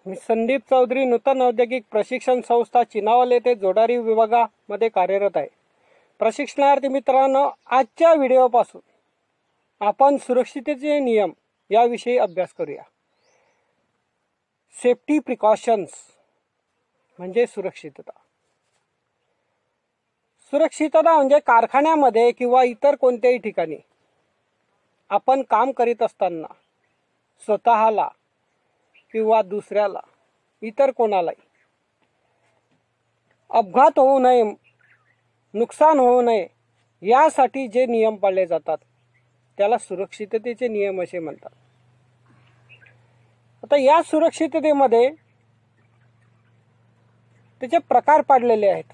मी संदीप चौधरी, नूतन औद्योगिक प्रशिक्षण संस्था चिनावल येथे जोडारी विभागामध्ये कार्यरत आहे। प्रशिक्षणार्थी मित्रांनो, आजच्या व्हिडिओपासून आपण सुरक्षिततेचे नियम याविषयी अभ्यास करूया। सेफ्टी प्रिकॉशन्स म्हणजे सुरक्षितता। सुरक्षितता म्हणजे कारखान्यामध्ये किंवा इतर कोणत्याही ठिकाणी आपण काम करीत असताना स्वतःला किंवा दुसऱ्याला, इतर कोणालाही अपघात होऊ नये, नुकसान होऊ नये यासाठी जे नियम पाळले जातात त्याला सुरक्षिततेचे नियम असे म्हणतात। आता या सुरक्षिततेमध्ये त्याचे प्रकार पाडलेले आहेत।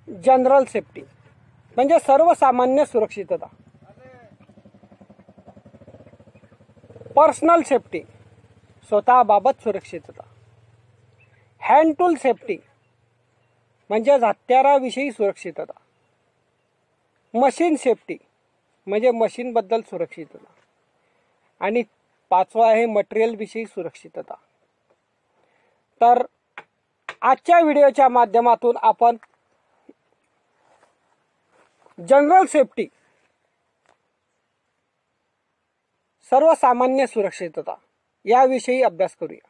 जनरल सेफ्टी म्हणजे सर्वसामान्य सुरक्षितता। पर्सनल सेफ्टी स्वतःबाबत सुरक्षितता। हँड टूल सेफ्टी म्हणजे हत्याराविषयी सुरक्षितता। मशीन सेफ्टी म्हणजे मशीनबद्दल सुरक्षितता। आणि पाचवा आहे मटेरियल विषयी सुरक्षितता। तर आजच्या व्हिडिओच्या माध्यमातून आपण जनरल सेफ्टी सर्वसामान्य सुरक्षितता याविषयी अभ्यास करूया।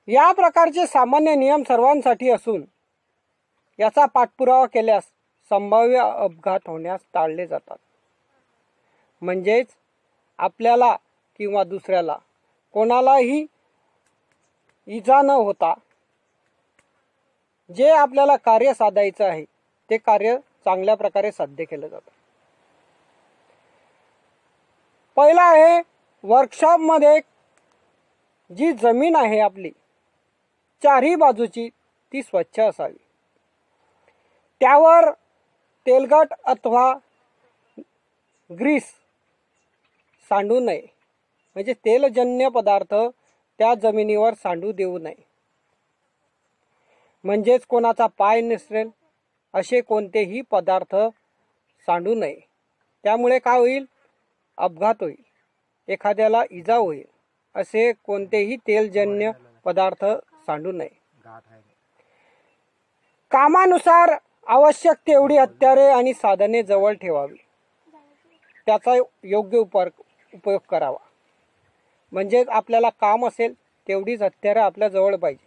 या प्रकारचे सामान्य नियम सर्वांसाठी असून याचा पाठपुरावा केल्यास संभाव्य अपघात होण्यास टाळले जातात। म्हणजेच आपल्याला किंवा दुसऱ्याला कोणालाही इजा न होता जे आपल्याला कार्य साधायचं आहे ते कार्य चांगल्या प्रकारे साध्य केलं जातं। पहिला आहे वर्कशॉप मध्ये जी जमीन आहे आपली चारही बाजूची ती स्वच्छ असावी। त्यावर तेलकट अथवा ग्रीस सांडू नये, म्हणजे तेलजन्य पदार्थ त्या जमिनीवर सांडू देऊ नये। म्हणजेच कोणाचा पाय निसरेल असे कोणतेही पदार्थ सांडू नये। त्यामुळे काय होईल? अपघात होईल, एखाद्याला इजा होईल। असे कोणतेही तेलजन्य पदार्थ सांडू नये। कामानुसार आवश्यक तेवढी हत्यारे आणि साधने जवळ ठेवावी, त्याचा योग्य उपयोग करावा। म्हणजे आपल्याला काम असेल तेवढीच हत्यारे आपल्या जवळ पाहिजे।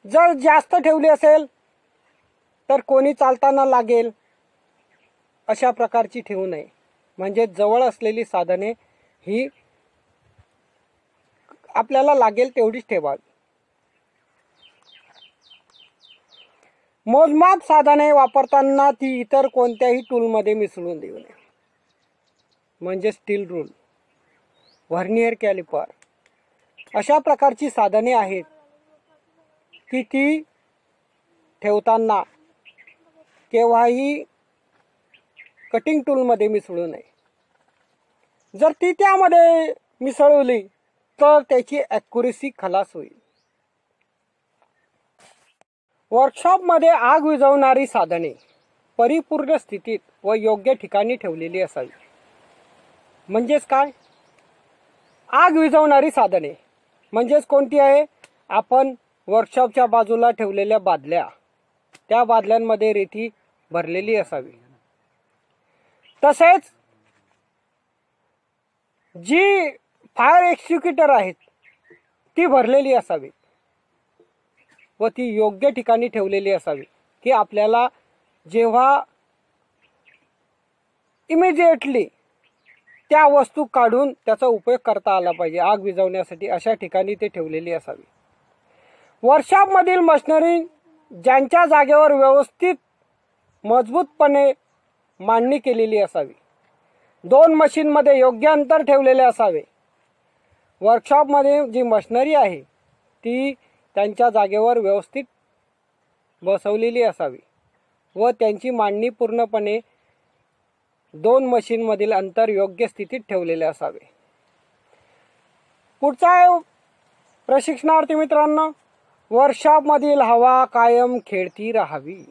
जर जास्त ठेवली असेल तर कोणी चालताना लागेल अशा प्रकारची ठेवू नये। म्हणजे जवळ असलेली साधने ही आपल्याला लागेल तेवढीच ठेवावी। मोजमाप साधने वापरताना ती इतर कोणत्याही टूलमध्ये मिसळून देऊ नये। म्हणजे स्टील रूल, व्हर्नियर कॅलिपर अशा प्रकारची साधने आहेत की ती ठेवताना केव्हाही कटिंग टूलमध्ये मिसळू नये। जर ती त्यामध्ये मिसळली तर त्याची ॲक्युरेसी खलास होईल। वर्कशॉपमध्ये आग विझवणारी साधने परिपूर्ण स्थितीत व योग्य ठिकाणी ठेवलेली असावी। म्हणजेच काय? आग विझवणारी साधने म्हणजेच कोणती आहे? आपण वर्कशॉपच्या बाजूला ठेवलेल्या बादल्या, त्या बादल्यांमध्ये रेती भरलेली असावी। तसेच जी फायर एक्स्टिंग्विशर आहेत ती भरलेली असावी व ती योग्य ठिकाणी ठेवलेली असावी की आपल्याला जेव्हा इमिजिएटली त्या वस्तू काढून त्याचा उपयोग करता आला पाहिजे आग विझवण्यासाठी, अशा ठिकाणी ते ठेवलेली असावी। वर्कशॉपमधील मशिनरी ज्यांच्या जागेवर व्यवस्थित मजबूतपणे मांडणी केलेली असावी। दोन मशीनमध्ये योग्य अंतर ठेवलेले असावे। वर्कशॉपमध्ये जी मशिनरी आहे ती त्यांच्या जागेवर व्यवस्थित बसवलेली असावी व त्यांची मांडणी पूर्णपणे दोन मशीनमधील अंतर योग्य स्थितीत ठेवलेले असावे। पुढचा आहे प्रशिक्षणार्थी मित्रांनो, वर्कशॉपमधील हवा कायम खेळती राहावी।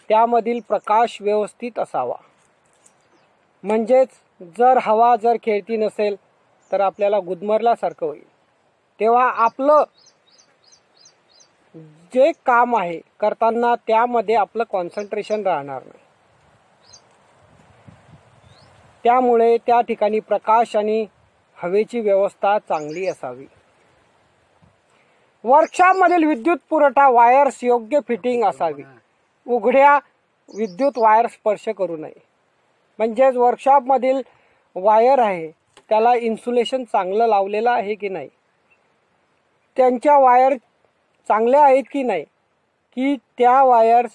त्यामधील प्रकाश व्यवस्थित असावा। म्हणजेच जर हवा जर खेळती नसेल तर आपल्याला गुदमरल्यासारखं होईल. तेव्हा आपलं जे काम आहे करताना त्यामध्ये आपलं कॉन्सन्ट्रेशन राहणार नाही. त्यामुळे त्या ठिकाणी प्रकाश आणि हवेची व्यवस्था चांगली असावी. वर्कशॉपमधील विद्युत पुरवठा वायर्स योग्य फिटिंग असावी. उघड्या विद्युत वायर स्पर्श करू नये. म्हणजेच वर्कशॉपमधील वायर आहे त्याला इन्सुलेशन चांगलं लावलेलं आहे की नाही, त्यांच्या वायर चांगल्या आहेत की नाही, की त्या वायर्स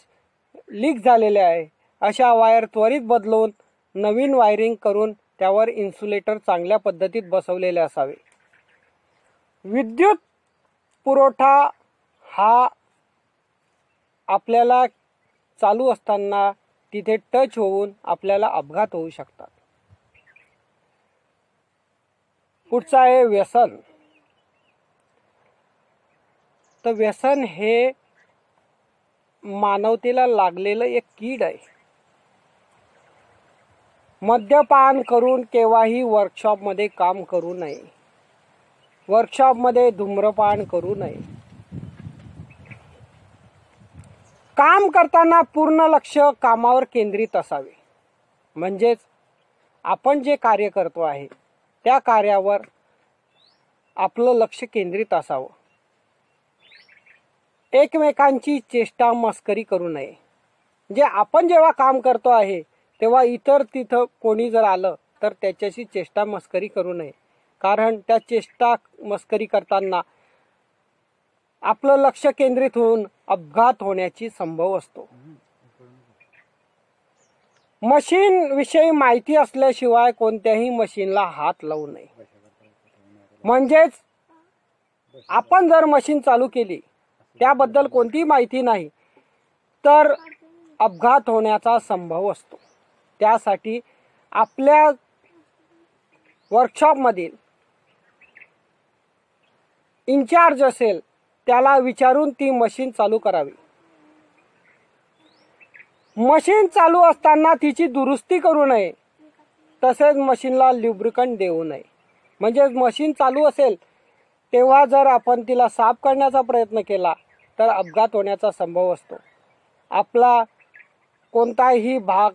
लीक झालेल्या आहे, अशा वायर त्वरित बदलून नवीन वायरिंग करून त्यावर इन्सुलेटर चांगल्या पद्धतीत बसवलेले असावे. विद्युत पुरवठा हा आपल्याला चालू असताना तिथे टच होऊन आपल्याला अपघात होऊ शकतात. पुढचं आहे व्यसन. तर व्यसन हे मानवतेला लागलेलं एक कीड आहे. मद्यपान करून केव्हाही वर्कशॉपमध्ये काम करू नये. वर्कशॉपमध्ये धूम्रपान करू नये. काम करताना पूर्ण लक्ष कामावर केंद्रित असावे. म्हणजेच आपण जे कार्य करतो आहे त्या कार्यावर आपलं लक्ष केंद्रित असावं. एकमेकांची चेष्टा मस्करी करू नये. जे आपण जेव्हा काम करतो आहे तेव्हा इतर तिथं कोणी जर आलं तर त्याच्याशी चेष्टा मस्करी करू नये. कारण त्या चेष्टा मस्करी करताना आपलं लक्ष केंद्रित होऊन अपघात होण्याची संभव असतो. मशीन विषयी माहिती असल्याशिवाय कोणत्याही मशीनला हात लावू नये. म्हणजेच आपण जर मशीन चालू केली त्याबद्दल कोणतीही माहिती नाही तर अपघात होण्याचा संभव असतो. त्यासाठी आपल्या वर्कशॉपमधील इन्चार्ज असेल त्याला विचारून ती मशीन चालू करावी. मशीन चालू असताना तिची दुरुस्ती करू नये. तसेच मशीनला ल्युब्रिकंट देऊ नये. म्हणजे मशीन चालू असेल तेव्हा जर आपण तिला साफ करण्याचा प्रयत्न केला तर अपघात होण्याचा संभव असतो. आपला कोणताही भाग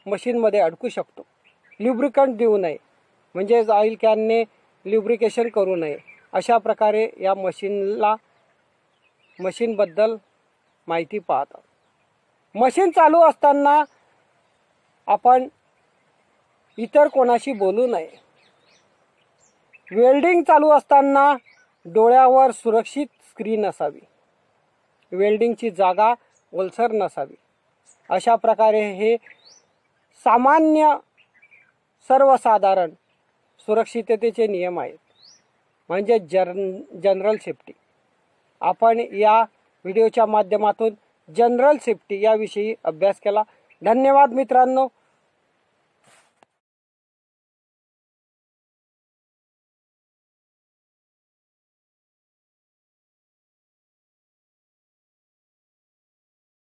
मशीनमध्ये अडकू शकतो. ल्युब्रिकंट देऊ नये. म्हणजेच ऑइल कॅनने ल्युब्रिकेशन करू नये. अशा प्रकारे या मशीनबद्दल माहिती पाहतात. मशीन चालू असताना आपण इतर कोणाशी बोलू नये. वेल्डिंग चालू असताना डोळ्यावर सुरक्षित स्क्रीन असावी. वेल्डिंगची जागा ओलसर नसावी. अशा प्रकारे हे सामान्य सर्वसाधारण सुरक्षिततेचे नियम आहेत. म्हणजे जनरल सेफ्टी. आपण या व्हिडिओच्या माध्यमातून जनरल सेफ्टी याविषयी अभ्यास केला. धन्यवाद मित्रांनो.